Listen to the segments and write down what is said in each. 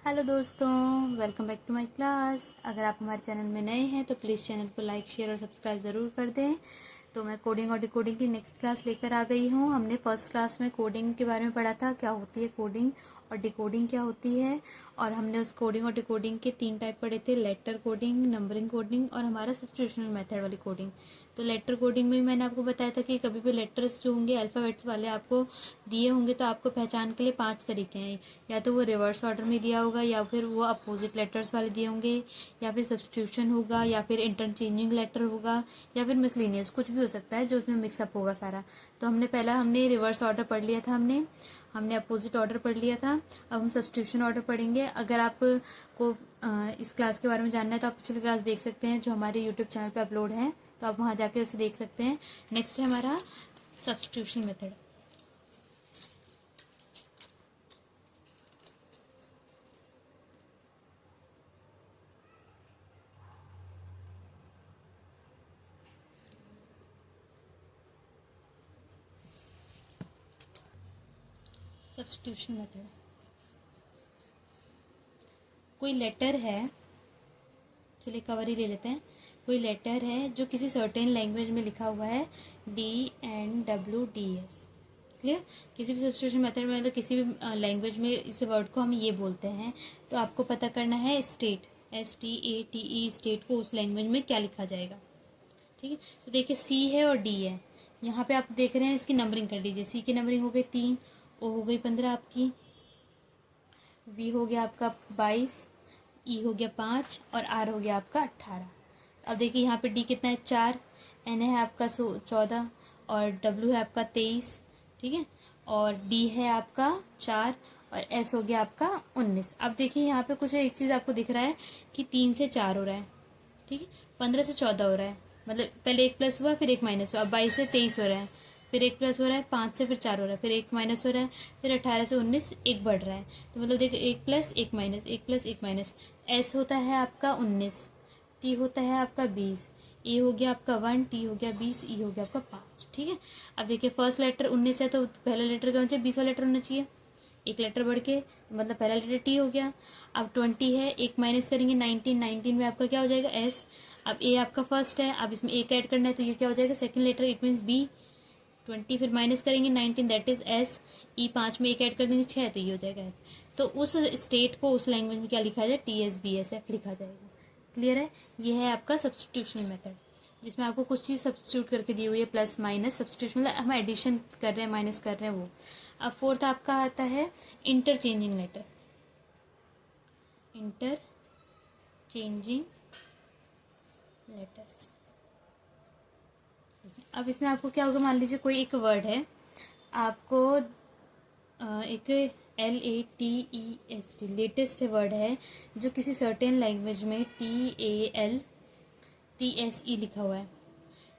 Hello दोस्तों, welcome back to my class. अगर आप हमारे चैनल में नए हैं तो प्लीज़ चैनल को लाइक शेयर और सब्सक्राइब ज़रूर कर दें। तो मैं कोडिंग और डिकोडिंग की नेक्स्ट क्लास लेकर आ गई हूँ। हमने फर्स्ट क्लास में कोडिंग के बारे में पढ़ा था, क्या होती है कोडिंग और डिकोडिंग क्या होती है। और हमने उस कोडिंग और डिकोडिंग के 3 टाइप पढ़े थे, लेटर कोडिंग, नंबरिंग कोडिंग और हमारा सब्स्टिट्यूशनल मेथड वाली कोडिंग। तो लेटर कोडिंग में मैंने आपको बताया था कि कभी भी लेटर्स जो होंगे अल्फ़ाबेट्स वाले आपको दिए होंगे तो आपको पहचान के लिए 5 तरीके हैं। या तो वो रिवर्स ऑर्डर में दिया होगा, या फिर वो अपोजिट लेटर्स वाले दिए होंगे, या फिर सब्स्टिट्यूशन होगा, या फिर इंटरचेंजिंग लेटर होगा, या फिर मिसलेनियस, कुछ भी हो सकता है जो उसमें मिक्सअप होगा सारा। तो हमने रिवर्स ऑर्डर पढ़ लिया था, हमने अपोजिट ऑर्डर पढ़ लिया था। अब हम सब्स्टिट्यूशन ऑर्डर पढ़ेंगे। अगर आपको इस क्लास के बारे में जानना है तो आप पिछली क्लास देख सकते हैं जो हमारे यूट्यूब चैनल पे अपलोड है, तो आप वहाँ जाके उसे देख सकते हैं। नेक्स्ट है हमारा सब्स्टिट्यूशन मेथड। सब्स्टिट्यूशन मेथड, कोई लेटर है, चलिए कवर ही ले लेते हैं। कोई लेटर है जो किसी सर्टेन लैंग्वेज में लिखा हुआ है, DNWDS, क्लियर। किसी भी सब्स्टिट्यूशन मेथड में मतलब किसी भी लैंग्वेज में इस वर्ड को हम ये बोलते हैं। तो आपको पता करना है स्टेट, STATE, स्टेट को उस लैंग्वेज में क्या लिखा जाएगा, ठीक है। तो देखिए C है और D है, यहाँ पे आप देख रहे हैं, इसकी नंबरिंग कर लीजिए। C की नंबरिंग हो गई 3, O हो गई 15 आपकी, V हो गया आपका 22, E हो गया 5 और R हो गया आपका 18। अब देखिए यहाँ पे D कितना है 4, N है आपका 14 और W है आपका 23, ठीक है। और D है आपका 4 और S हो गया आपका 19। अब देखिए यहाँ पे कुछ एक चीज़ आपको दिख रहा है कि 3 से 4 हो रहा है, ठीक है। 15 से 14 हो रहा है, मतलब पहले एक प्लस हुआ फिर एक माइनस हुआ। अब 22 से 23 हो रहा है, फिर एक प्लस हो रहा है, 5 से फिर 4 हो रहा है, फिर एक माइनस हो रहा है, फिर 18 से 19 एक बढ़ रहा है। तो मतलब देखिए एक प्लस एक माइनस, एक प्लस एक माइनस। एस होता है आपका 19, टी होता है आपका 20, ए हो गया आपका 1, टी हो गया 20, ई हो गया आपका 5, ठीक है। अब देखिए फर्स्ट लेटर 19 है तो पहला लेटर क्या होना चाहिए, 20 वाला लेटर होना चाहिए, एक लेटर बढ़ के, तो मतलब पहला लेटर टी हो गया। अब 20 है, एक माइनस करेंगे 19, 19 में आपका क्या हो जाएगा एस। अब ए आपका फर्स्ट है, अब इसमें एक ऐड करना है तो ये क्या हो जाएगा second letter, it means B. 20 फिर माइनस करेंगे 19, दैट इज एस। ई 5 में एक ऐड कर देंगे 6, तो ये हो जाएगा एफ। तो उस स्टेट को उस लैंग्वेज में क्या लिखा जाए, TSBSF लिखा जाएगा। क्लियर है। ये है आपका सब्स्टिट्यूशन मेथड, जिसमें आपको कुछ चीज़ सब्स्टिट्यूट करके दी हुई है, प्लस माइनस। सब्स्टिट्यूशन मतलब हम एडिशन कर रहे हैं, माइनस कर रहे हैं वो। अब फोर्थ आपका आता है इंटरचेंजिंग लेटर, इंटरचेंजिंग लेटर्स। अब इसमें आपको क्या होगा, मान लीजिए कोई एक वर्ड है, आपको एक LATEST लेटेस्ट वर्ड है जो किसी सर्टेन लैंग्वेज में TALTSE लिखा हुआ है।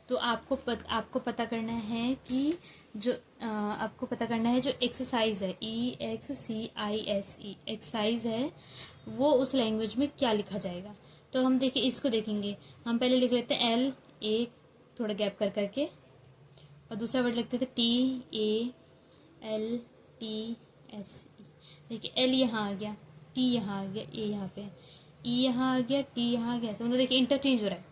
तो आपको पता करना है कि जो आपको पता करना है जो एक्सरसाइज है, EXCISE एक्सरसाइज है, वो उस लैंग्वेज में क्या लिखा जाएगा। तो हम देखिए इसको देखेंगे। हम पहले लिख लेते हैं LA, थोड़ा गैप कर करके, और दूसरा वर्ड लिखते थे TALTSE। देखिए एल यहाँ आ गया, टी यहाँ आ गया, ए यहाँ पे, ई यहाँ आ गया, टी यहाँ आ गया, ऐसा मतलब देखिए इंटरचेंज हो रहा है,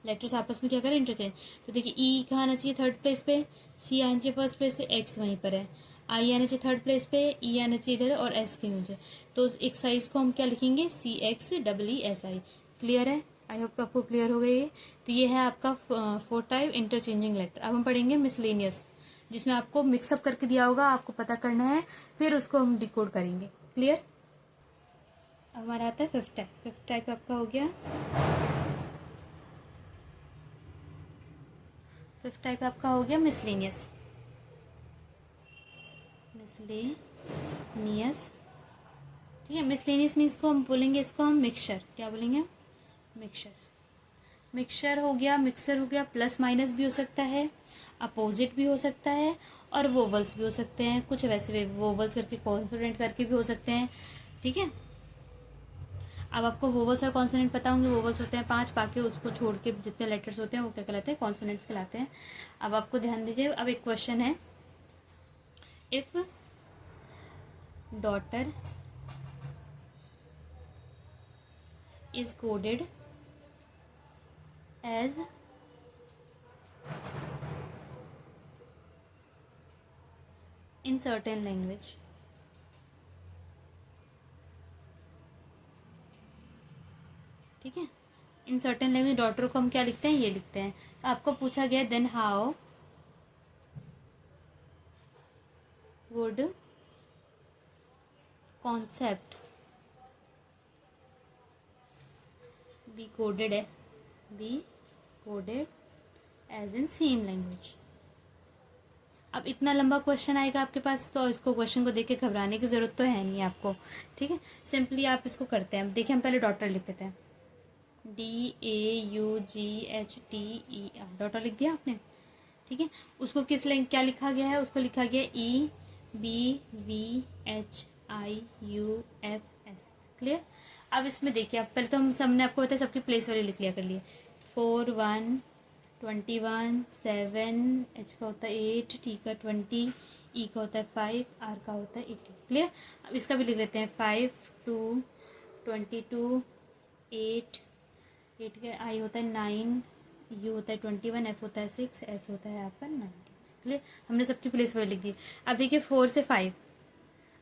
लेटर्स आपस में क्या करें, इंटरचेंज। तो देखिए ई कहाँ आना चाहिए थर्ड प्लेस पे, सी आना चाहिए फर्स्ट प्लेस से, एक्स वहीं पर है, आई आना चाहिए थर्ड प्लेस पे, ई आना चाहिए इधर, और एस कहीं मुझे। तो एक साइज को हम क्या लिखेंगे, CXEESI। क्लियर है, आई होप आपको क्लियर हो गई है। तो ये है आपका 4 टाइप इंटरचेंजिंग लेटर। अब हम पढ़ेंगे मिसलेनियस, जिसमें आपको मिक्सअप करके दिया होगा, आपको पता करना है, फिर उसको हम डिकोड करेंगे। क्लियर। अब हमारा आता है फिफ्थ टाइप। फिफ्थ टाइप आपका हो गया, फिफ्थ टाइप आपका हो गया मिसलेनियस। मिसलेनियस, ठीक है। मिसलेनियस मीन्स को हम बोलेंगे, इसको हम मिक्सचर, क्या बोलेंगे, मिक्सचर। मिक्सचर हो गया, मिक्सर हो गया, प्लस माइनस भी हो सकता है, अपोजिट भी हो सकता है, और वोवल्स भी हो सकते हैं। कुछ वैसे भी वोवल्स करके कॉन्सोनेंट करके भी हो सकते हैं, ठीक है। अब आपको वोवल्स और कॉन्सोनेंट पता होंगे। वोवल्स होते हैं 5, बाकी उसको छोड़ के जितने लेटर्स होते हैं वो क्या कहलाते हैं, कॉन्सोनेंट्स कहलाते हैं। अब आपको ध्यान दीजिए, अब एक क्वेश्चन है, if daughter is coded as in certain language. ठीक है, इन सर्टेन लैंग्वेज डॉटर को हम क्या लिखते हैं, ये लिखते हैं। तो आपको पूछा गया then how would concept be coded as in same language. अब इतना लंबा क्वेश्चन आएगा आपके पास, तो इसको क्वेश्चन को देख के घबराने की जरूरत तो है नहीं आपको। ठीक है, सिंपली आप इसको करते हैं। देखिए हम पहले डॉटर लिख लेते हैं, DAUGHTER, डॉटर लिख दिया आपने। ठीक है, उसको किस लैंग्वेज क्या लिखा गया है, उसको लिखा गया EBVHIUFS। क्लियर। अब इसमें देखिए, आप पहले तो हम सबने आपको बताया सबकी प्लेस वैल्यू लिख लिया कर लिए। 4 1 21 7, H का होता है 8, T का 20, E का होता है 5, R का होता है 80। क्लियर। अब इसका भी लिख लेते हैं 5 2 22 8 का I होता है 9, U होता है 21, F होता है 6, S होता है आपका 90। क्लियर, हमने सबकी प्लेस वैल्यू लिख दी। अब देखिए 4 से 5,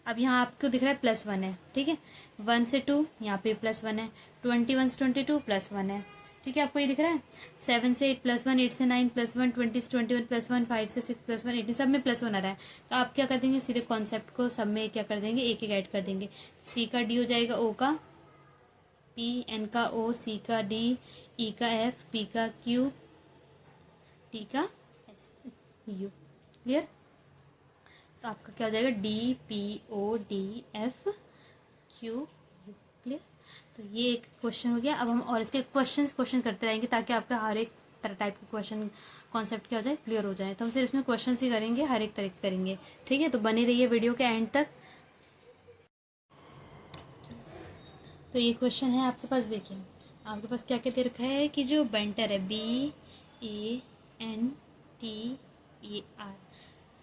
अब यहाँ आपको दिख रहा है +1 है। ठीक है, 1 से 2 यहाँ पे +1 है, 21 से 22 +1 है। ठीक है, आपको ये दिख रहा है। 7 से 8 +1, 8 से 9 +1, 20 से 21 +1, 5 से 6 +1, 18 सब में +1 आ रहा है। तो आप क्या कर देंगे, सीधे कॉन्सेप्ट को सब में क्या कर देंगे, एक एक ऐड कर देंगे। C का D हो जाएगा, O का P, N का O, C का D, E का F, P का Q, T का S, U। क्लियर। तो आपका क्या हो जाएगा, DPODFQU। क्लियर। तो ये एक क्वेश्चन हो गया। अब हम और इसके क्वेश्चन करते रहेंगे ताकि आपका हर एक टाइप के क्वेश्चन कॉन्सेप्ट क्या हो जाए, क्लियर हो जाए। तो हम सिर्फ इसमें क्वेश्चन ही करेंगे, हर एक तरह के करेंगे। ठीक है, तो बने रहिए वीडियो के एंड तक। तो ये क्वेश्चन है आपके पास। देखिए आपके पास क्या क्या दे रखा है कि जो बेंटर है BANTER,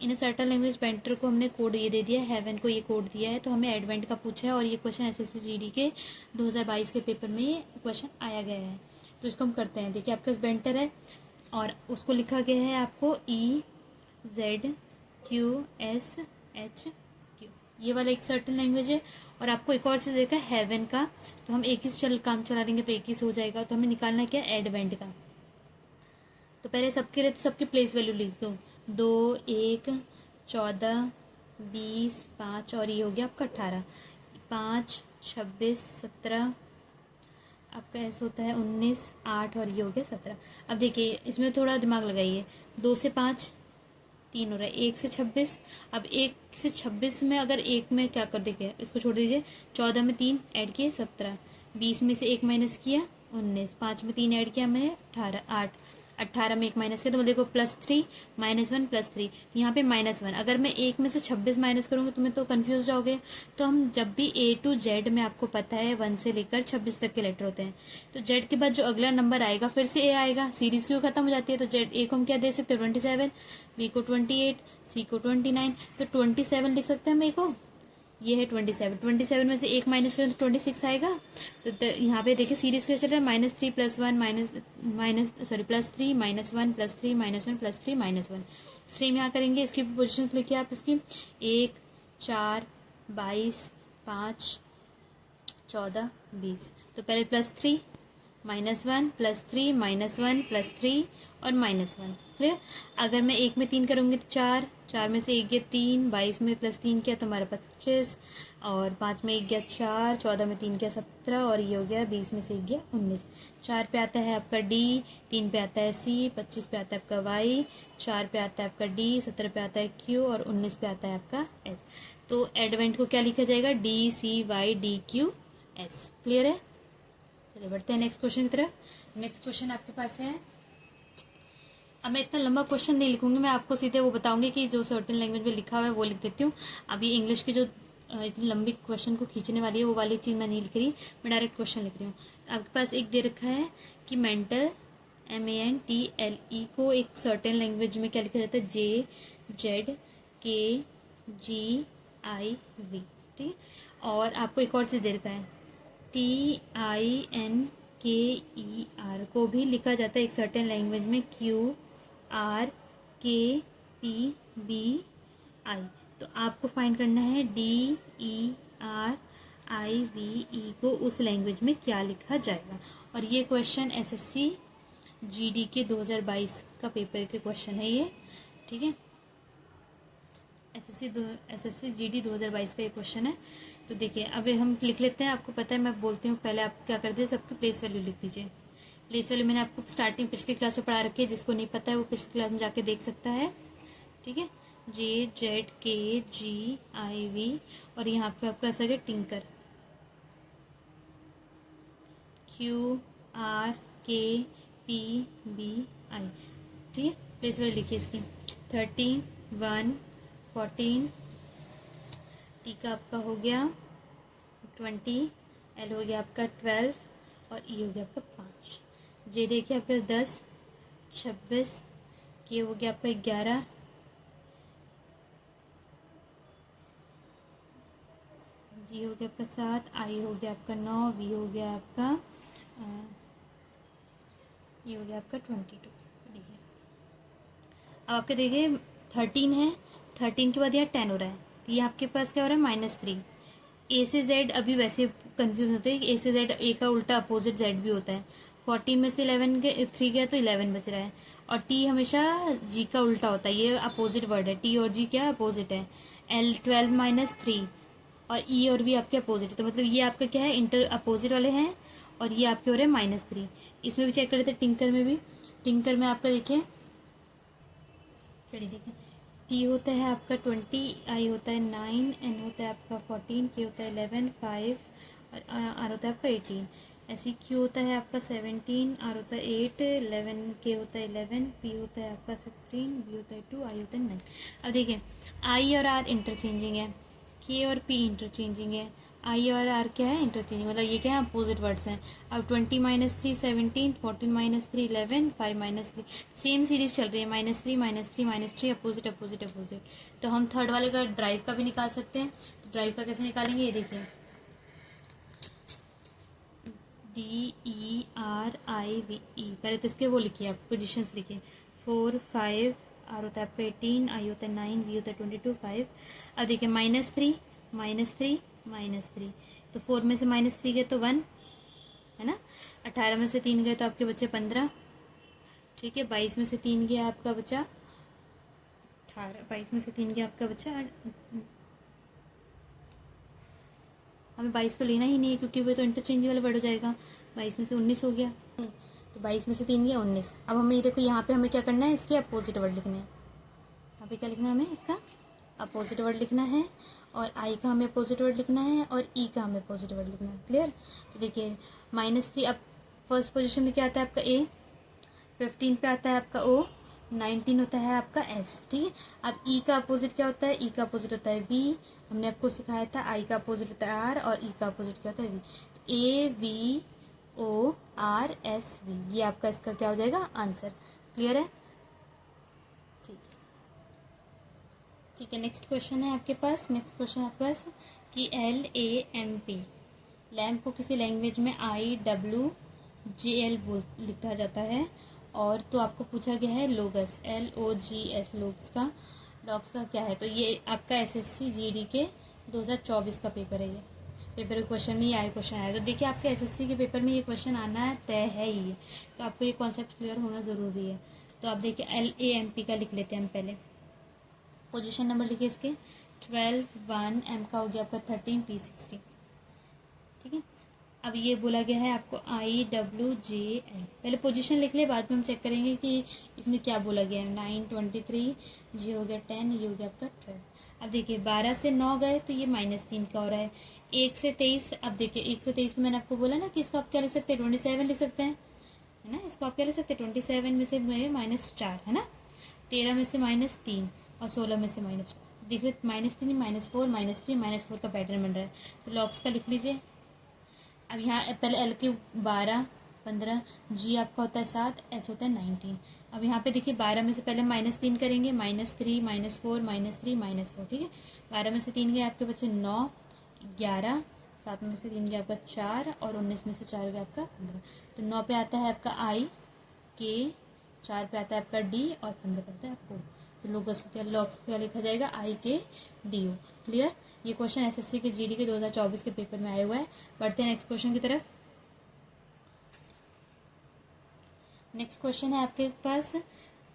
in certain language banter को हमने कोड ये दे दिया है, हेवन को ये कोड दिया है। तो हमें एडवेंट का पूछा है और ये क्वेश्चन SSC GD के 2022 के पेपर में ये क्वेश्चन आया गया है। तो इसको हम करते हैं। देखिए आपके पास बेंटर है और उसको लिखा गया है आपको EZQSHQ, ये वाला एक सर्टन लैंग्वेज है। और आपको एक और चीज़ देखा है हेवन का, तो हम एक ही काम चला लेंगे तो एक ही से हो जाएगा। तो हमें निकालना क्या है, एडवेंट का। तो पहले सबके लिए सबकी प्लेस वैल्यू लिख दो, 2 1 14 20 5 और ये हो गया आपका 18, 5 26 17, आपका ऐसा होता है 19 8 और ये हो गया 17। अब देखिए इसमें थोड़ा दिमाग लगाइए, 2 से 5 3 हो रहा है, 1 से 26। अब 1 से 26 में अगर एक में क्या कर देंगे, इसको छोड़ दीजिए। 14 में 3 ऐड किए 17, 20 में से 1 माइनस किया 19, 5 में 3 ऐड किया मैंने 18, 8, 18 में 1 माइनस किया तो देखो +3 -1 +3, यहाँ पे -1। अगर मैं 1 में से 26 माइनस करूँगी तो मैं तो कन्फ्यूज जाओगे। तो हम जब भी A to Z में आपको पता है 1 से लेकर 26 तक के लेटर होते हैं, तो Z के बाद जो अगला नंबर आएगा फिर से A आएगा, सीरीज क्यों खत्म हो जाती है। तो Z A को हम क्या दे सकते हैं, 27, B को 28, C को 29, तो 27 लिख सकते हैं हम A को। ये है 27 में से 1 माइनस करें तो 26 आएगा। तो यहाँ पे देखिए सीरीज कैसे चल रहा है, -3 +1 +3 -1 +3 -1 +3 -1। सेम यहाँ करेंगे, इसकी पोजीशंस लिखिए आप इसकी 1 4 22 5 14 20। तो पहले +3 -1 +3 -1 +3 और -1। क्लियर। अगर मैं 1 में 3 करूँगी तो 4, 4 में से 1 गया 3, 22 में +3 किया तो हमारा 25, और 5 में 1 गया 4, 14 में 3 गया 17 और ये हो गया 20 में से 1 गया 19। 4 पे आता है आपका D, 3 पे आता है C, 25 पे आता है आपका Y, 4 पे आता है आपका D, 17 पे आता है Q और 19 पे आता है आपका S। तो एडवेंट को क्या लिखा जाएगा, DCYDQS। क्लियर है। चलिए बढ़ते हैं नेक्स्ट क्वेश्चन की तरफ। नेक्स्ट क्वेश्चन आपके पास है, अब मैं इतना लंबा क्वेश्चन नहीं लिखूंगी, मैं आपको सीधे वो बताऊंगी कि जो सर्टेन लैंग्वेज में लिखा हुआ है वो लिख देती हूँ। अभी इंग्लिश की जो इतनी लंबी क्वेश्चन को खींचने वाली है वो वाली चीज़ मैं नहीं लिख रही, मैं डायरेक्ट क्वेश्चन लिख रही हूँ। आपके पास एक दे रखा है कि मेंटल MENTLE को एक सर्टेन लैंग्वेज में क्या लिखा जाता है, JZKGIV। ठीक है। और आपको एक और चीज़ दे रखा है TINKER को भी लिखा जाता है एक सर्टेन लैंग्वेज में QRKPBI। तो आपको फाइंड करना है DERIVE को उस लैंग्वेज में क्या लिखा जाएगा। और ये क्वेश्चन SSC GD के 2022 का पेपर के क्वेश्चन है ये, ठीक है। SSC GD 2022 का ये क्वेश्चन है। तो देखिए अब हम लिख लेते हैं। आपको पता है मैं बोलती हूँ, पहले आप क्या करते हैं, सबकी प्लेस वैल्यू लिख दीजिए। प्लेस वैल्यू मैंने आपको स्टार्टिंग पिछली क्लास में पढ़ा रखी है, जिसको नहीं पता है वो पिछली क्लास में जाके देख सकता है, ठीक है। JZKGIV और यहाँ पे आपका ऐसा है टिंकर QRKPBI, ठीक है। प्लेस वैल्यू लिखिए इसकी 30, 1, 14, टी का आपका हो गया 20, एल हो गया आपका 12 और ई हो गया आपका 5। जे देखिए आपका 10, 26, के हो गया आपका 11, जी हो गया आपका 7, आई हो गया आपका 9, वी हो गया आपका ये हो गया आपका 22। देखिए अब आपके देखिए 13 है, 13 के बाद यहाँ 10 हो रहा है, तो ये आपके पास क्या हो रहा है -3। ए से जेड अभी वैसे कंफ्यूज होते हैं, ए से जेड ए का उल्टा अपोजिट जेड भी होता है। 14 में से 11 के 3 गया तो 11 बच रहा है। और टी हमेशा जी का उल्टा होता है, ये अपोजिट वर्ड है, टी और जी क्या अपोजिट है। एल 12 - 3 और ई और वी आपके अपोजिट है, तो मतलब ये आपका क्या है इंटर अपोजिट वाले हैं और ये आपके हो रहे हैं -3। इसमें भी चेक कर रहे थे टिंकर में भी। टिंकर में आपका देखिए, चलिए देखिए, टी होता है आपका 20, आई होता है 9, एन होता है आपका 14, के होता है 11, 5 और आर होता है आपका 18। ऐसे क्यू होता है आपका 17, आर होता है 8, 11, के होता है 11, पी होता है आपका 16, बी होता है 2, आई होता है 9। अब देखिए आई और आर इंटरचेंजिंग है, के और पी इंटरचेंजिंग है, आई और आर क्या है इंटरचेंजिंग, मतलब ये क्या है अपोजिट वर्ड्स हैं। अब 20 - 3 17, 14 - 3 11, 5 - 3 सेम सीरीज चल रही है, -3 - 3 अपोजिट अपोजिट अपोजिट। तो हम थर्ड वाले का ड्राइव का भी निकाल सकते हैं। तो ड्राइव का कैसे निकालेंगे, ये देखिए DERIVE। पहले तो इसके वो लिखिए आप पोजिशंस लिखिए 4, 5, आर होता है आपका 18, आई होता है 9, वी होता है 22, 5। अब देखिए -3 -3 -3, तो 4 में से -3 गए तो 1 है ना। 18 में से 3 गए तो आपके बचे 15, ठीक है। 22 में से 3 गया आपका बचा 18, 22 में से 3 गया आपका बचा, हमें 22 तो लेना ही नहीं है क्योंकि वो तो इंटरचेंज वाला वर्ड हो जाएगा। 22 में से 19 हो गया, तो 22 में से 3 गया 19। अब हमें ये देखो यहाँ पे हमें क्या करना है, इसके अपोजिट वर्ड लिखने हैं। यहाँ पे क्या लिखना है, हमें इसका अपोजिट वर्ड लिखना है और आई का हमें अपोजिट वर्ड लिखना है और ई का हमें अपोजिट वर्ड लिखना है। क्लियर। तो देखिए -3 अब फर्स्ट पोजीशन में क्या आता है आपका ए, 15 पे आता है आपका ओ, 19 होता है आपका एस, ठीक है। अब ई का अपोजिट क्या होता है, ई का अपोजिट होता है वी, हमने आपको सिखाया था। आई का अपोजिट होता है आर और ई का अपोजिट क्या होता है वी। तो AVORSV ये आपका इसका क्या हो जाएगा आंसर। क्लियर है, ठीक है। नेक्स्ट क्वेश्चन है आपके पास, नेक्स्ट क्वेश्चन आपके पास कि LAMP लैम्प को किसी लैंग्वेज में IWGL लिखा जाता है। और तो आपको पूछा गया है लोगस, LOGS लॉग्स का क्या है। तो ये आपका SSC GD के 2024 का पेपर है। ये पेपर के क्वेश्चन में ये आए क्वेश्चन आया। तो देखिए आपके SSC के पेपर में ये क्वेश्चन आना तय है ही है, तो आपको ये कॉन्सेप्ट क्लियर होना ज़रूरी है। तो आप देखिए LAMP का लिख लेते हैं हम पहले। पोजीशन नंबर लिखिए इसके 12, 1, एम का हो गया आपका 13, P 16, ठीक है। अब ये बोला गया है आपको IWJL, पहले पोजीशन लिख ले, बाद में हम चेक करेंगे कि इसमें क्या बोला गया है। 9, 23, जी हो गया 10, ये हो गया आपका 12। अब देखिए 12 से 9 गए तो ये -3 का हो रहा है। 1 से 23, अब देखिए 1 से 23 में मैंने आपको बोला ना कि इसको आप क्या लिख सकते हैं, 27 लिख सकते हैं, है ना। इसको आप क्या लिख सकते हैं, 27 में से -4 है ना, 13 में से -3 और 16 में से -4। देखिए -3, -4, -3, -4 का पैटर्न बन रहा है। तो लॉग्स का लिख लीजिए। अब यहाँ पहले एल के 12, 15, जी आपका होता है 7, एस होता है 19। अब यहाँ पे देखिए 12 में से पहले -3 करेंगे, -3, -4, -3, -4, ठीक है। 12 में से 3 गए आपके बच्चे 9, 11, 7 में से 3 गया आपका 4 और 19 में से 4 गया आपका 15। तो 9 पे आता है आपका आई के, 4 पे आता है आपका डी और 15 पे आता है आपको। तो लॉग्स को क्या लिखा जाएगा, आई के डी ओ। क्लियर। ये क्वेश्चन एसएससी के जीडी के 2024 के पेपर में आया हुआ है। बढ़ते हैं नेक्स्ट क्वेश्चन की तरफ। नेक्स्ट क्वेश्चन है आपके पास,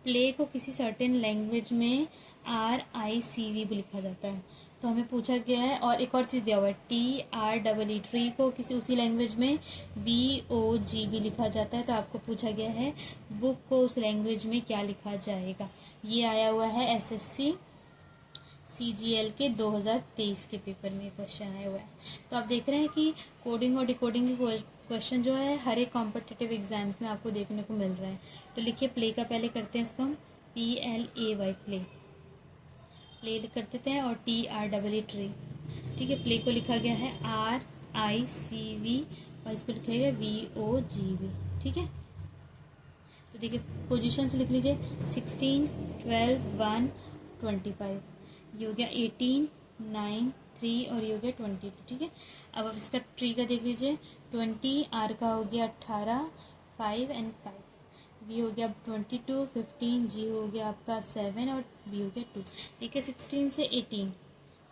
प्ले को किसी सर्टेन लैंग्वेज में RICV भी लिखा जाता है। तो हमें पूछा गया है, और एक और चीज़ दिया हुआ है TREE, ट्री को किसी उसी लैंग्वेज में BOG भी लिखा जाता है। तो आपको पूछा गया है बुक को उस लैंग्वेज में क्या लिखा जाएगा। ये आया हुआ है SSC CGL के 2023 के पेपर में क्वेश्चन आया हुआ है। तो आप देख रहे हैं कि कोडिंग और डिकोडिंग की क्वेश्चन जो है हर एक कॉम्पिटिटिव एग्जाम्स में आपको देखने को मिल रहा है। तो लिखिए प्ले का पहले करते हैं इसको हम PLAY, प्ले प्ले कर देते हैं, और TREE ट्री। ठीक है, प्ले को लिखा गया है RICV और इसको लिखा गया VOGV। ठीक है, तो देखिए पोजीशंस लिख लीजिए 16, 12, 1, 25। ये हो गया 18, 9, 3 और ये हो गया 22। ठीक है, अब आप इसका ट्री का देख लीजिए 20, R का हो गया 18, 5 एंड 5, V हो गया 22, 15, G हो गया आपका 7 और B हो गया 2। देखिए 16 से 18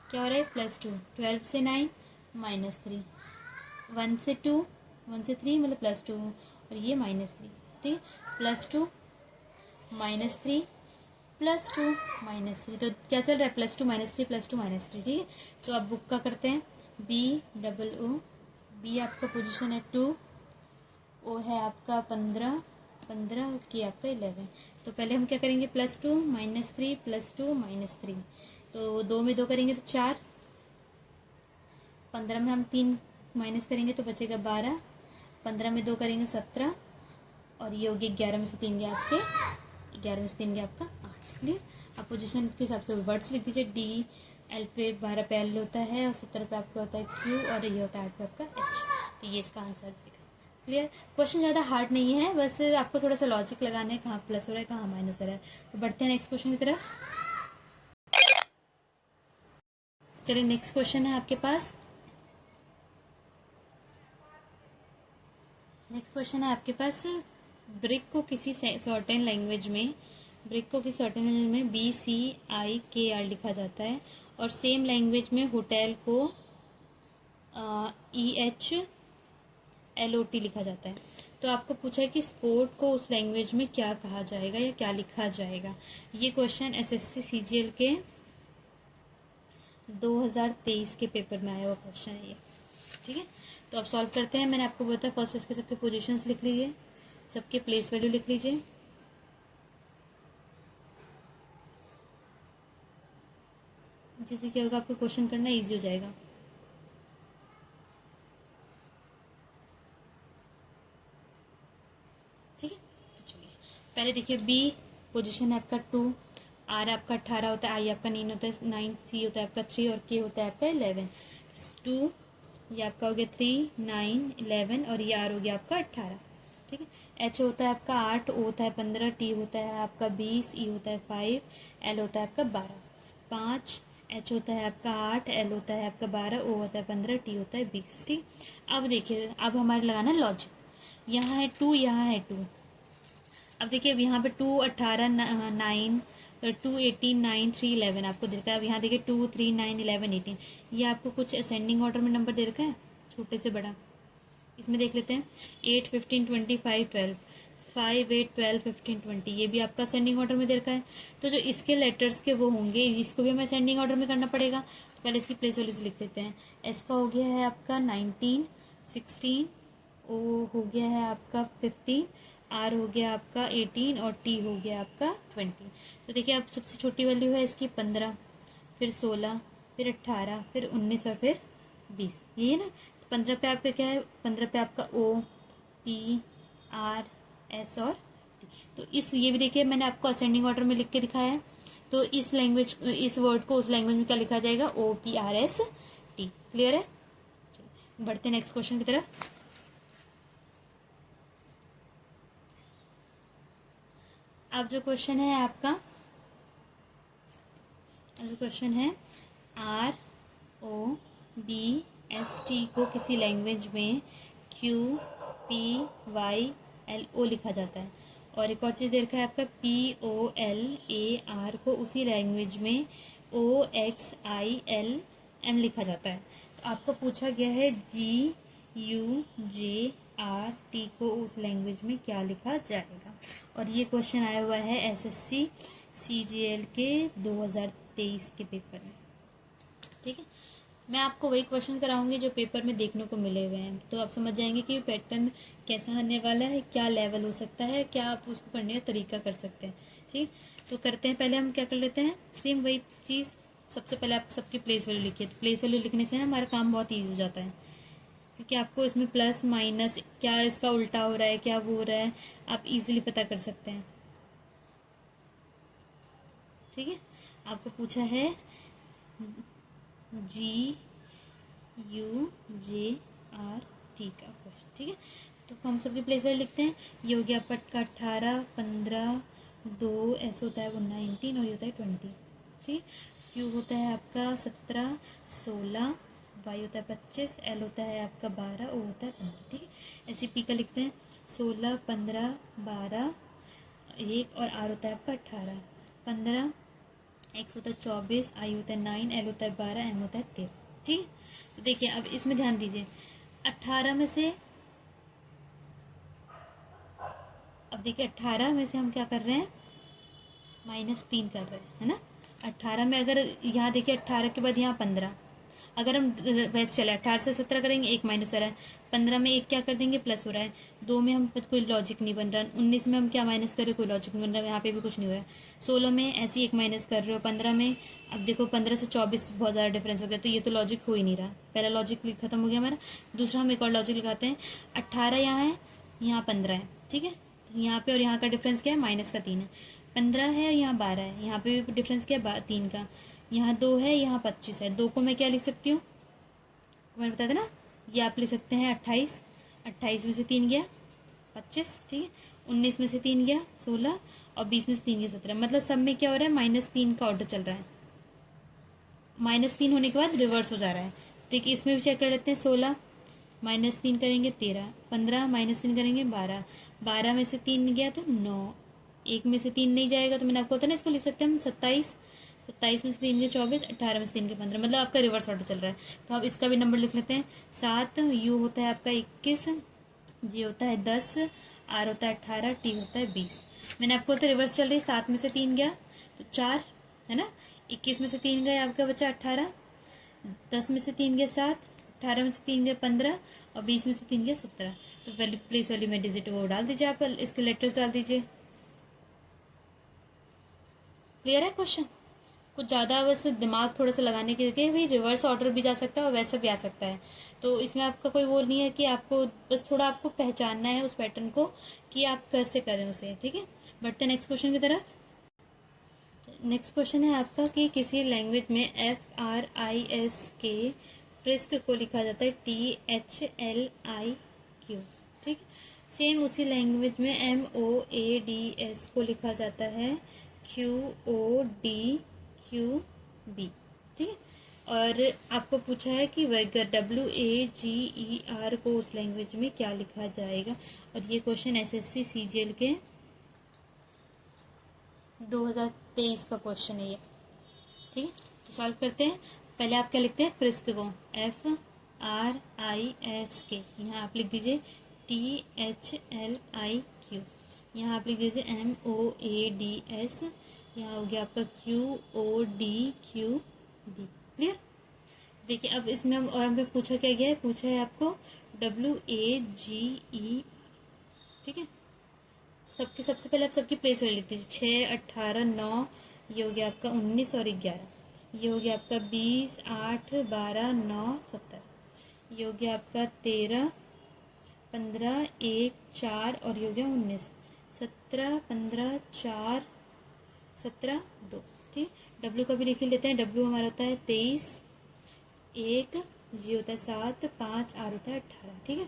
क्या हो रहा है, +2, 12 से 9 -3, 1 से 2, 1 से 3 मतलब +2 और ये -3। ठीक, +2 -3 +2 -3, तो क्या चल रहा है, +2 -3 +2 -3। ठीक है, तो अब बुक का करते हैं BOO। B आपका पोजीशन है 2, O है आपका 15 की आपका 11। तो पहले हम क्या करेंगे, +2 -3 +2 -3, तो 2 में 2 करेंगे तो 4, 15 में हम 3 माइनस करेंगे तो बचेगा 12, 15 में 2 करेंगे 17 और ये हो गया 11 में से 3 गया आपके 11 में से 3 गया आपका 8। क्लियर। अब पोजीशन के हिसाब से वर्ड्स लिख दीजिए। D L पे 12 पे L होता है और 17 पे आपका होता है Q और ये होता है 8 पे आपका H। तो ये इसका आंसर देगा। क्लियर। क्वेश्चन ज़्यादा हार्ड नहीं है, बस आपको थोड़ा सा लॉजिक लगाना है, कहाँ प्लस हो रहा है कहाँ माइनस हो रहा है। तो बढ़ते हैं नेक्स्ट क्वेश्चन की तरफ। चलिए नेक्स्ट क्वेश्चन है आपके पास। नेक्स्ट क्वेश्चन है आपके पास, ब्रिक को किसी सर्टेन लैंग्वेज में BCIKR लिखा जाता है, और सेम लैंग्वेज में होटल को EHLOT लिखा जाता है। तो आपको पूछा है कि स्पोर्ट को उस लैंग्वेज में क्या कहा जाएगा या क्या लिखा जाएगा। ये क्वेश्चन SSC CGL के 2023 के पेपर में आया हुआ क्वेश्चन है ये। ठीक है, तो अब सॉल्व करते हैं। मैंने आपको बताया फर्स्ट इसके सबके पोजीशंस लिख लीजिए, सबके प्लेस वैल्यू लिख लीजिए। जिससे क्या होगा, आपको क्वेश्चन करना इजी हो जाएगा। ठीक है, तो चलिए पहले देखिए B पोजीशन है आपका 2, R आपका 18 होता है, I आपका 9 होता है, 9, C होता है आपका 3 और K होता है आपका 11। 2 ये आपका हो गया 3, 9, 11 और ये R हो गया आपका 18। ठीक है, H होता है आपका 8, O होता है 15, T होता है आपका 20, E होता है 5, L होता है आपका 12। 5 H होता है आपका 8, L होता है आपका 12, O होता है 15, T होता है 20। ठीक, अब देखिए अब हमारे लगाना लॉजिक। यहाँ है 2, यहाँ है 2। अब देखिए अब यहाँ पे 2, 18, 9, 2, 18, 9, 3, 11 आपको दे रखा है। अब यहाँ देखिए 2, 3, 9, 11, 18, ये आपको कुछ असेंडिंग ऑर्डर में नंबर दे रखा है, छोटे से बड़ा। इसमें देख लेते हैं 8, 15, 25, 12, 5, 8, 12, 15, 20, ये भी आपका असेंडिंग ऑर्डर में दे रखा है। तो जो इसके लेटर्स के वो होंगे, इसको भी हमें असेंडिंग ऑर्डर में करना पड़ेगा। तो पहले इसकी प्लेस वैल्यूज लिख देते हैं। एस का हो गया है आपका 19, 16, ओ हो गया है आपका 15, आर हो गया आपका 18 और टी हो गया आपका 20। तो देखिए अब सबसे छोटी वैल्यू है इसकी 15, फिर 16, फिर 18, फिर 19 और फिर 20, ये है ना। तो 15 पे आपका क्या है, 15 पे आपका ओ, पी, आर, एस और टी। तो इस ये भी देखिए मैंने आपको असेंडिंग ऑर्डर में लिख के दिखाया है। तो इस लैंग्वेज, इस वर्ड को उस लैंग्वेज में क्या लिखा जाएगा, O, P, R, S, T. Clear है। बढ़ते नेक्स्ट क्वेश्चन की तरफ। अब जो क्वेश्चन है आपका, जो क्वेश्चन है ROBE एस टी को किसी लैंग्वेज में Q P Y L O लिखा जाता है, और एक और चीज़ दे रखा है आपका P O L A R को उसी लैंग्वेज में O X I L M लिखा जाता है। तो आपको पूछा गया है G U J R T को उस लैंग्वेज में क्या लिखा जाएगा, और ये क्वेश्चन आया हुआ है एसएससी सीजीएल के 2023 के पेपर में। ठीक है, मैं आपको वही क्वेश्चन कराऊंगी जो पेपर में देखने को मिले हुए हैं, तो आप समझ जाएंगे कि पैटर्न कैसा आने वाला है, क्या लेवल हो सकता है, क्या आप उसको पढ़ने का तरीका कर सकते हैं। ठीक, तो करते हैं। पहले हम क्या कर लेते हैं, सेम वही चीज़। सबसे पहले आप सबकी प्लेस वैल्यू लिखिए। तो प्लेस वैल्यू लिखने से ना हमारा काम बहुत ईजी हो जाता है, क्योंकि आपको इसमें प्लस माइनस क्या इसका उल्टा हो रहा है, क्या वो हो रहा है, आप इजीली पता कर सकते हैं। ठीक है, आपको पूछा है G U J R T का क्वेश्चन। ठीक है, तो हम सबकी प्लेस वैल्यू लिखते हैं। ये हो गया पट का 18, 15, 2 एस होता है वो 19 और ये होता है 20। ठीक, क्यू होता है आपका 17, 16, वाई होता है 25, एल होता है आपका 12, ओ होता है 15। ठीक है, ऐसे पी का लिखते हैं 16, 15, 12, 1 और आर होता है आपका 18, 15, एक्स होता है 24, आई होता है 9, एल होता है 12, एम होता है 13। ठीक, तो देखिए अब इसमें ध्यान दीजिए। 18 में से, अब देखिए 18 में से हम क्या कर रहे हैं, -3 कर रहे हैं, है ना। 18 में अगर यहाँ देखिए 18 के बाद यहाँ 15, अगर हम वैसे चले 18 से 17 करेंगे, एक माइनस हो रहा है। 15 में एक क्या कर देंगे, प्लस हो रहा है। 2 में हम कोई लॉजिक नहीं बन रहा। 19 में हम क्या माइनस कर रहे हो, कोई लॉजिक नहीं बन रहा, यहाँ पे भी कुछ नहीं हो रहा है। 16 में ऐसे ही एक माइनस कर रहे हो। 15 में अब देखो 15 से 24 बहुत ज़्यादा डिफरेंस हो गया, तो ये तो लॉजिक हो ही नहीं रहा। पहला लॉजिक खत्म हो गया हमारा। दूसरा हम एक और लॉजिक लगाते हैं। 18 यहाँ है, यहाँ 15 है। ठीक है, यहाँ पे और यहाँ का डिफरेंस क्या है, -3 है। 15 है, यहाँ 12 है, यहाँ पे भी डिफरेंस क्या है, 3 का। यहाँ 2 है, यहाँ 25 है। 2 को मैं क्या लिख सकती हूँ, मैंने बताया था ना, ये आप लिख सकते हैं 28। 28 में से 3 गया 25। ठीक है, 19 में से 3 गया 16, और 20 में से 3 गया 17। मतलब सब में क्या हो रहा है, -3 का ऑर्डर चल रहा है। -3 होने के बाद रिवर्स हो जा रहा है। देखिए इसमें भी चेक कर लेते हैं। 16 -3 करेंगे 13, 15 -3 करेंगे 12, 12 में से 3 गया तो 9, 1 में से 3 नहीं जाएगा तो मैंने आपको होता है ना, इसको लिख सकते हैं हम 27, 27 में से 3 के 24, 18 में से 3 के 15। मतलब आपका रिवर्स ऑर्डर चल रहा है, तो आप इसका भी नंबर लिख लेते हैं 7। यू होता है आपका 21, जी होता है 10, आर होता है 18, टी होता है 20। मैंने आपको होता है रिवर्स चल रही है। 7 में से 3 गया तो 4, है ना। 21 में से 3 गया, आपका बचा 18, 10 में से 3 गया 7, 18 में से 3 गया 15, और 20 में से 3 गया 17। तो वैल्यू प्लेस वैल्यू में डिजिट वो डाल दीजिए, आप इसके लेटर्स डाल दीजिए। क्लियर है क्वेश्चन। कुछ ज़्यादा बस दिमाग थोड़ा सा लगाने के लिए, भाई रिवर्स ऑर्डर भी जा सकता है और वैसे भी आ सकता है, तो इसमें आपका कोई वो नहीं है कि आपको बस थोड़ा आपको पहचानना है उस पैटर्न को कि आप कैसे करें उसे। ठीक है, बढ़ते हैं नेक्स्ट क्वेश्चन की तरफ। नेक्स्ट क्वेश्चन है आपका कि किसी लैंग्वेज में FRISK फ्रिस्क को लिखा जाता है THLIQ। ठीक, सेम उसी लैंग्वेज में MOADS को लिखा जाता है QODQB। ठीक है, और आपको पूछा है कि WAGER को उस लैंग्वेज में क्या लिखा जाएगा, और ये क्वेश्चन SSC CGL के 2023 का क्वेश्चन है ये। ठीक है, तो सॉल्व करते हैं। पहले आप क्या लिखते हैं, फ्रिस्क को FRISK, यहाँ आप लिख दीजिए THLIQ, यहाँ आप लिख दीजिए MOADS, यहाँ हो गया आपका QODQB। क्लियर। देखिए अब इसमें हम और हमें पूछा क्या गया है, पूछा है आपको WAGE। ठीक है, सबके सबसे पहले आप सबकी प्लेस लिख दीजिए। 6, 18, 9, ये हो गया आपका 19 और 11, ये हो गया आपका 20, 8, 12, 9, 17, ये हो गया आपका 13, 15, 1, 4 और ये हो गया 19, 17, 15, 4, 17, 2। ठीक, डब्ल्यू का भी लिख लेते हैं। डब्ल्यू हमारा होता है 23, 1, जी होता है 7, 5, आर होता है 18। ठीक है,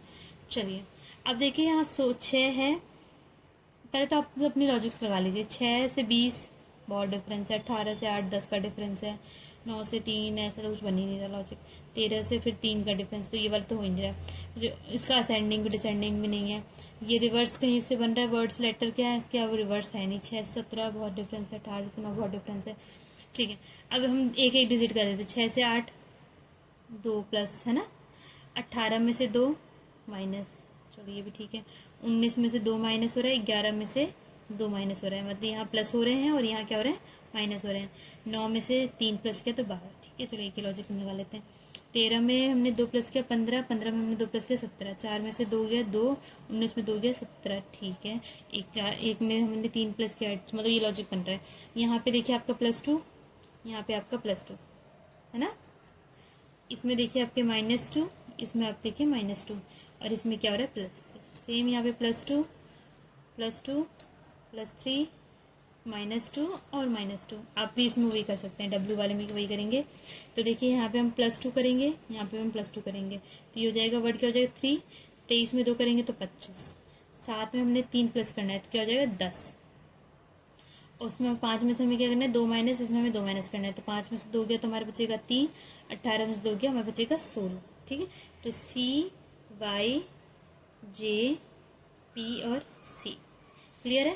चलिए अब देखिए यहाँ 6 है। पहले तो आप अपनी लॉजिक्स लगा लीजिए। 6 से 20 बहुत डिफरेंस है, 18 से 8, 10 का डिफरेंस है, 9 से 3 ऐसा तो कुछ बन ही नहीं रहा लॉजिक। 13 से फिर 3 का डिफरेंस, तो ये वाला तो हो ही नहीं रहा। इसका असेंडिंग भी डिसेंडिंग भी नहीं है। ये रिवर्स कहीं से बन रहा है, वर्ड्स लेटर क्या है इसके, अब रिवर्स है नहीं। 6 से 17 बहुत डिफरेंस है, 18 से 9 बहुत डिफरेंस है। ठीक है, अब हम एक एक डिजिट कर देते। 6 से 8 2 प्लस है ना, 18 में से 2 माइनस, चलो ये भी ठीक है। 19 में से 2 माइनस हो रहा है, 11 में से 2 माइनस हो रहा है, मतलब यहाँ प्लस हो रहे हैं और यहाँ क्या हो रहा है, माइनस हो रहे हैं। 9 में से 3 प्लस किया तो 12, ठीक है। चलो एक ही लॉजिक हम लगा लेते हैं। 13 में हमने 2 प्लस किया 15, 15 में हमने 2 प्लस किया 17, 4 में से 2 गया 2, 19 में 2 गया 17, ठीक है। एक में हमने 3 प्लस किया, मतलब ये लॉजिक बन रहा है। यहाँ पे देखिए आपका +2, यहाँ पे आपका +2 है ना। इसमें देखिए आपके -2, इसमें आप देखिए -2, और इसमें क्या हो रहा है +3। सेम यहाँ पे +2 +2 +3 -2 और -2। आप भी इसमें वही कर सकते हैं, W वाले में वही करेंगे। तो देखिए यहाँ पे हम +2 करेंगे, यहाँ पे हम +2 करेंगे, तो ये हो जाएगा वर्ड क्या हो जाएगा 3। 23 में 2 करेंगे तो 25। 7 में हमने 3 प्लस करना है तो क्या हो जाएगा 10। उसमें 5 में से हमें क्या करना है 2 माइनस, इसमें हमें 2 माइनस करना है, तो 5 में से 2 गया तो हमारे बचेगा 3, 18 में से 2 गया हमारे बचेगा 16, ठीक है। तो CYJP और C क्लियर है,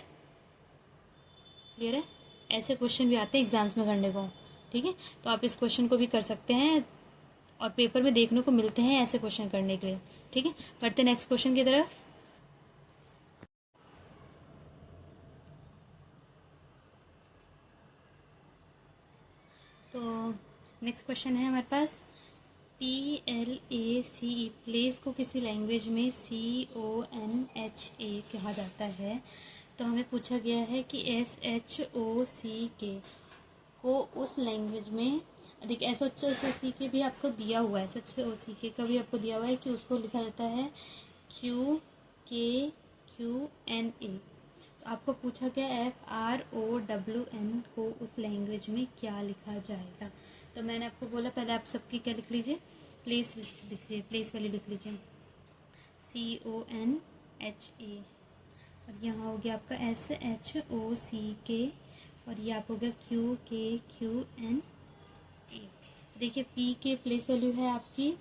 क्लियर है। ऐसे क्वेश्चन भी आते हैं एग्जाम्स में करने को, ठीक है। तो आप इस क्वेश्चन को भी कर सकते हैं और पेपर में देखने को मिलते हैं ऐसे क्वेश्चन करने के लिए, ठीक है। बढ़ते नेक्स्ट क्वेश्चन की तरफ। तो नेक्स्ट क्वेश्चन है हमारे पास PLACE, प्लेस को किसी लैंग्वेज में CONHA कहा जाता है। तो हमें पूछा गया है कि SHOCK को उस लैंग्वेज में, देखिए SHOCK भी आपको दिया हुआ है, SHOCK का भी आपको दिया हुआ है कि उसको लिखा जाता है QKQNA। आपको पूछा गया FROWN को उस लैंग्वेज में क्या लिखा जाएगा। तो मैंने आपको बोला पहले आप सबकी क्या लिख लीजिए, प्लेस लिख लीजिए, प्लेस वाली लिख लीजिए CONHA, और यहाँ हो गया आपका SHOCK, और ये आप हो गया QKQNA। देखिए P के प्लेस वैल्यू है आपकी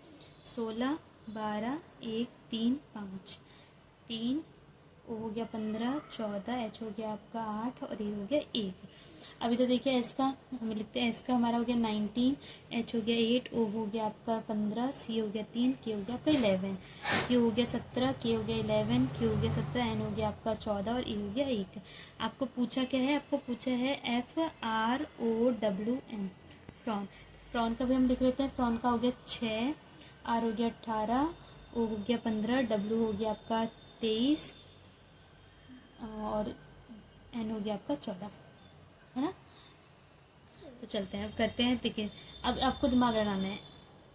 16, 12, 1, 3, 5, 3, O हो गया 15, 14, H हो गया आपका 8 और A हो गया 1। अभी तो देखिए S का हमें लिखते हैं, S का हमारा हो गया 19, H हो गया 8, O हो गया आपका 15, C हो गया 3, K हो गया आपका 11, Q हो गया 17, K हो गया 11, Q हो गया 17, N हो गया आपका 14 और E हो गया 1। आपको पूछा क्या है, आपको पूछा है FROWN, फ्रॉन। फ्रॉन का भी हम लिख लेते हैं। फ्रॉन का हो गया 6, R हो गया 18, O हो गया 15, W हो गया आपका 23 और N हो गया आपका 14, है ना। तो चलते हैं अब करते हैं। देखिए अब आपको दिमाग लगाना है,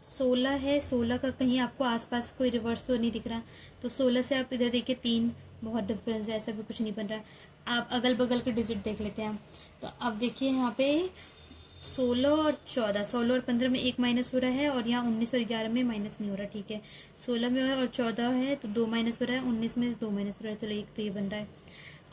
16 है, 16 का कहीं आपको आसपास कोई रिवर्स तो नहीं दिख रहा, तो 16 से आप इधर देखिए 3 बहुत डिफरेंस है, ऐसा भी कुछ नहीं बन रहा। आप अगल बगल के डिजिट देख लेते हैं। तो अब देखिए यहाँ पे 16 और 14, 16 और 15 में 1 माइनस हो रहा है, और यहाँ 19 और 11 में माइनस नहीं हो रहा, ठीक है। 16 में और 14 है तो 2 माइनस हो रहा है, 19 में 2 माइनस हो रहा है, चलो एक तो ये बन रहा है।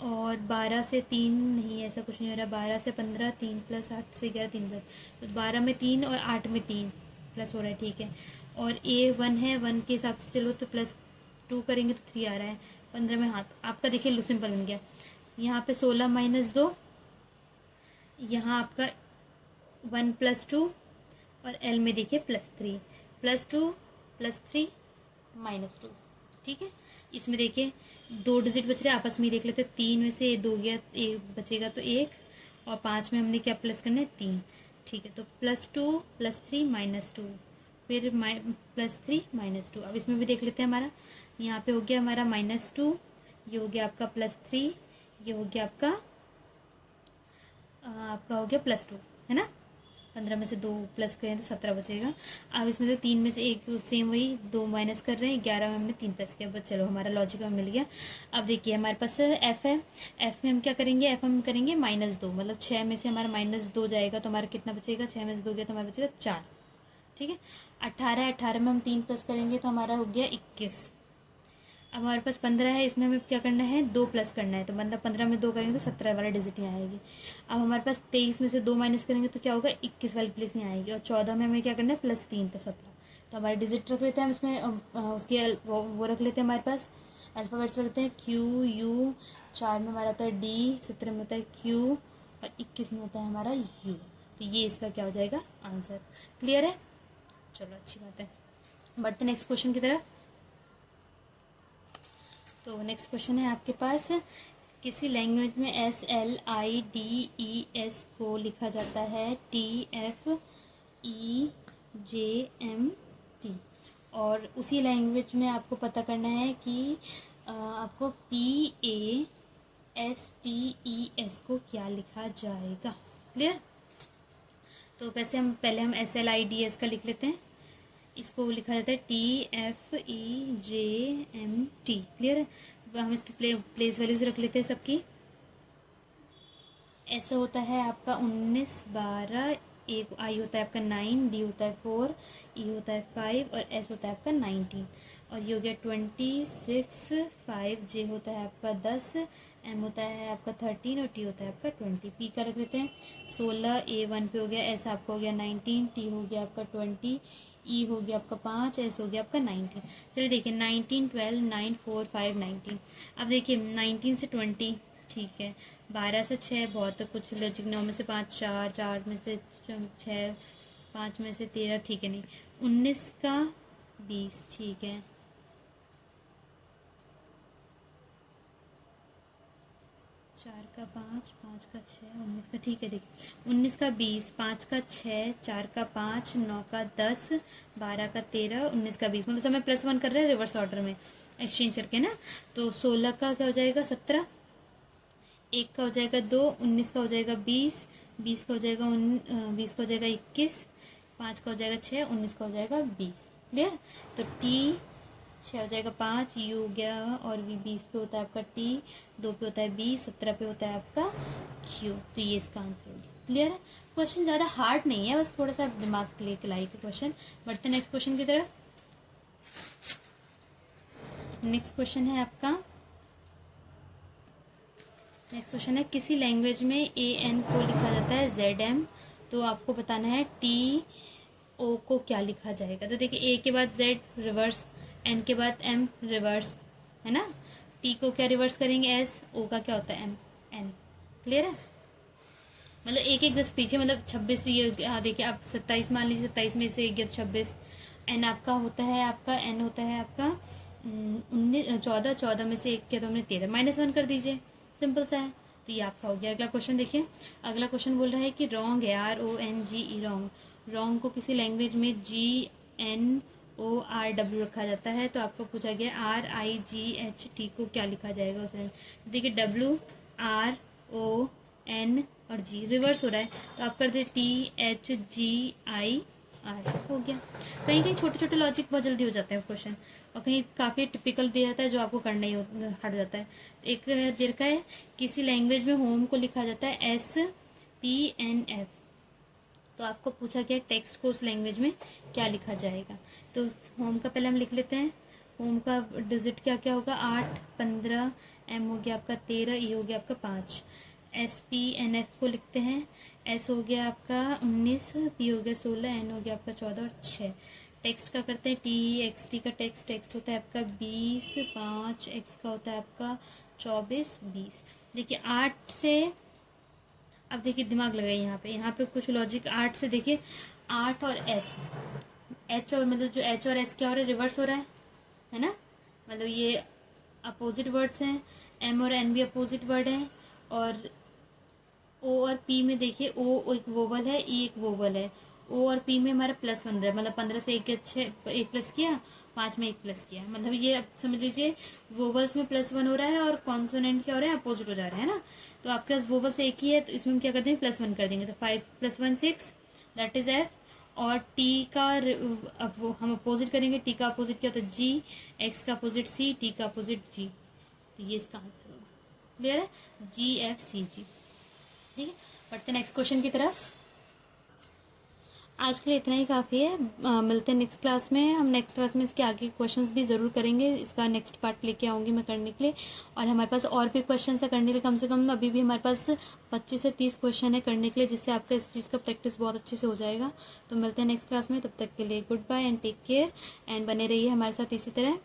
और 12 से 3 नहीं, ऐसा कुछ नहीं हो रहा। 12 से 15 3 प्लस 8 से 11 3 प्लस, तो 12 में 3 और 8 में 3 प्लस हो रहा है, ठीक है। और A1 है, 1 के हिसाब से चलो तो +2 करेंगे तो 3 आ रहा है। 15 में हाथ आपका देखिए सिंपल बन गया। यहाँ पे 16 - 2, यहाँ आपका 1 + 2 और L में देखिए +3, +2 +3 -2, ठीक है। इसमें देखिए 2 डिजिट बच रहे हैं, आपस में ही देख लेते हैं। 3 में से 2 गया, 1 बचेगा तो 1, और 5 में हमने क्या प्लस करना है 3, ठीक है। तो +2 +3 -2, फिर +3 -2। अब इसमें भी देख लेते हैं, हमारा यहाँ पे हो गया हमारा -2, ये हो गया आपका +3, ये हो गया आपका हो गया +2, है ना। 15 में से 2 प्लस करें तो 17 बचेगा। अब इसमें से 3 में से 1 सेम वही 2 माइनस कर रहे हैं, 11 में हमने 3 प्लस किया, बस चलो हमारा लॉजिक में मिल गया। अब देखिए हमारे पास F है, F में हम क्या करेंगे, F हम करेंगे -2, मतलब 6 में से हमारा -2 जाएगा तो हमारा कितना बचेगा, 6 में से 2 गया तो हमारा बचेगा 4, ठीक है। 18 में हम 3 प्लस करेंगे तो हमारा हो गया 21। अब हमारे पास 15 है, इसमें हमें क्या करना है, 2 प्लस करना है, तो मतलब 15 में 2 करेंगे तो 17 वाला डिजिट यहाँ आएगी। अब हमारे पास 23 में से 2 माइनस करेंगे तो क्या होगा, 21 वाली प्लेस यहाँ आएगी। और 14 में हमें क्या करना है, +3 तो 17। तो हमारे डिजिट रख लेते हैं हम इसमें, उसके वो रख लेते हैं हमारे पास अल्फ़ाबेट्स रखते हैं, QU, 4 में हमारा होता है D, 17 में होता है Q और 21 में होता है हमारा U। तो ये इसका क्या हो जाएगा, आंसर। क्लियर है, चलो अच्छी बात है। बढ़ते नेक्स्ट क्वेश्चन की तरफ। तो नेक्स्ट क्वेश्चन है आपके पास, किसी लैंग्वेज में SLIDES को लिखा जाता है TFEJMT, और उसी लैंग्वेज में आपको पता करना है कि आपको PASTES को क्या लिखा जाएगा। क्लियर, तो वैसे हम पहले SLIDES का लिख लेते हैं। इसको लिखा जाता है TFEJMT। क्लियर है, हम इसकी प्लेस वैल्यूज रख लेते हैं सबकी। ऐसा होता है आपका 19, 12, एक आई होता है आपका 9, डी होता है 4, ई होता है 5 और एस होता है आपका 19। और ये हो गया 26, 5, जे होता है आपका 10, एम होता है आपका 13 और टी होता है आपका 20। पी का रख लेते हैं 16, ए 1 पे हो गया, एस आपका हो गया 19, टी हो गया आपका 20, ई हो गया आपका 5, एस हो गया आपका 19। चलिए देखिए 19, 12, 9, 4, 5, 19। अब देखिए 19 से 20 ठीक है, 12 से 6 बहुत कुछ लॉजिक, 9 में से 5 4, 4 में से 6, 5 में से 13 ठीक है नहीं, 19 का 20 ठीक है, 4 का 5, 5 का 6, 19 का ठीक है। देखिए 19 का 20, 5 का 6, 4 का 5, 9 का 10, 12 का 13, 19 का 20, मतलब सब में +1 कर रहे हैं रिवर्स ऑर्डर में एक्सचेंज करके ना। तो 16 का क्या हो जाएगा 17, 1 का हो जाएगा 2, 19 का हो जाएगा 20, 20 का हो जाएगा 20 का हो जाएगा 21, 5 का हो जाएगा 6, 19 का हो जाएगा 20। क्लियर, तो टी 6 हो जाएगा 5, यू हो गया, और वी 20 पे होता है आपका टी, 2 पे होता है 20, 17 पे होता है आपका क्यू। तो ये इसका आंसर हो गया। क्लियर है, क्वेश्चन ज़्यादा हार्ड नहीं है, बस थोड़ा सा दिमाग के लिए लाई के क्वेश्चन। बढ़ते नेक्स्ट क्वेश्चन की तरफ। नेक्स्ट क्वेश्चन है आपका, नेक्स्ट क्वेश्चन है, किसी लैंग्वेज में AN को लिखा जाता है ZM, तो आपको बताना है TO को क्या लिखा जाएगा। तो देखिए A के बाद Z रिवर्स, N के बाद M रिवर्स, है ना। T को क्या रिवर्स करेंगे S, O का क्या होता है M, N। क्लियर है, मतलब एक एक जस्ट पीछे, मतलब 26, ये देखिए आप 27 मान लीजिए, 27 में से एक गया 26। N आपका होता है आपका, N होता है आपका 19, 14, 14 में से एक किया तो हमने 13, -1 कर दीजिए, सिंपल सा है। तो ये आपका हो गया। अगला क्वेश्चन देखिए, अगला क्वेश्चन बोल रहा है कि रॉन्ग है, RONGE रॉन्ग। रॉन्ग को किसी लैंग्वेज में GNORW रखा जाता है, तो आपको पूछा गया RIGHT को क्या लिखा जाएगा उसमें। देखिए WRON और G रिवर्स हो रहा है, तो आप कर दे THGIR, हो गया। कहीं कहीं छोटे छोटे लॉजिक बहुत जल्दी हो जाते हैं क्वेश्चन, और कहीं काफ़ी टिपिकल दिया जाता है जो आपको करना ही हार्ड हो जाता है। एक देर का है, किसी लैंग्वेज में होम को लिखा जाता है SPNF, तो आपको पूछा गया टेक्स्ट को उस लैंग्वेज में क्या लिखा जाएगा। तो होम का पहले हम लिख लेते हैं, होम का डिजिट क्या क्या होगा 8, 15, M हो गया आपका 13, E हो गया आपका 5। SPNF को लिखते हैं, S हो गया आपका 19, P हो गया 16, N हो गया आपका 14 और 6। टेक्स्ट का करते हैं TXT का टेक्स्ट होता है आपका 20, 5, X का होता है आपका 24, 20। देखिए 8 से, अब देखिए दिमाग लगाइए यहाँ पे कुछ लॉजिक 8 से, देखिए 8 और S, H और मतलब जो H और S क्या हो रहा है, रिवर्स हो रहा है ना, मतलब ये अपोजिट वर्ड्स हैं। M और N भी अपोजिट वर्ड हैं, और O और P में देखिए O एक वोवल है, E एक वोवल है। O और P में हमारा +1 रहा है, मतलब 15 से 1 प्लस किया, 5 में 1 प्लस किया, मतलब ये अब समझ लीजिए वोवल्स में +1 हो रहा है और कॉन्सोनेंट क्या हो रहा है, अपोजिट हो जा रहा है ना। तो आपके पास वोवल्स एक ही है, तो इसमें हम क्या कर देंगे +1 कर देंगे, तो 5 + 1 6, दैट इज F। और T का अब वो हम अपोजिट करेंगे, T का अपोजिट क्या होता है G, X का अपोजिट C, T का अपोजिट G, तो ये इसका आंसर होगा। क्लियर है, GFCG। ठीक है, बढ़ते नेक्स्ट क्वेश्चन की तरफ। आज के लिए इतना ही काफ़ी है। मिलते हैं नेक्स्ट क्लास में। हम नेक्स्ट क्लास में इसके आगे क्वेश्चंस भी ज़रूर करेंगे, इसका नेक्स्ट पार्ट लेके आऊँगी मैं करने के लिए। और हमारे पास और भी क्वेश्चंस है करने के लिए, कम से कम अभी भी हमारे पास 25 से 30 क्वेश्चन है करने के लिए, जिससे आपका इस चीज़ का प्रैक्टिस बहुत अच्छे से हो जाएगा। तो मिलते हैं नेक्स्ट क्लास में, तब तक के लिए goodbye and take care, and बने रहिए हमारे साथ इसी तरह।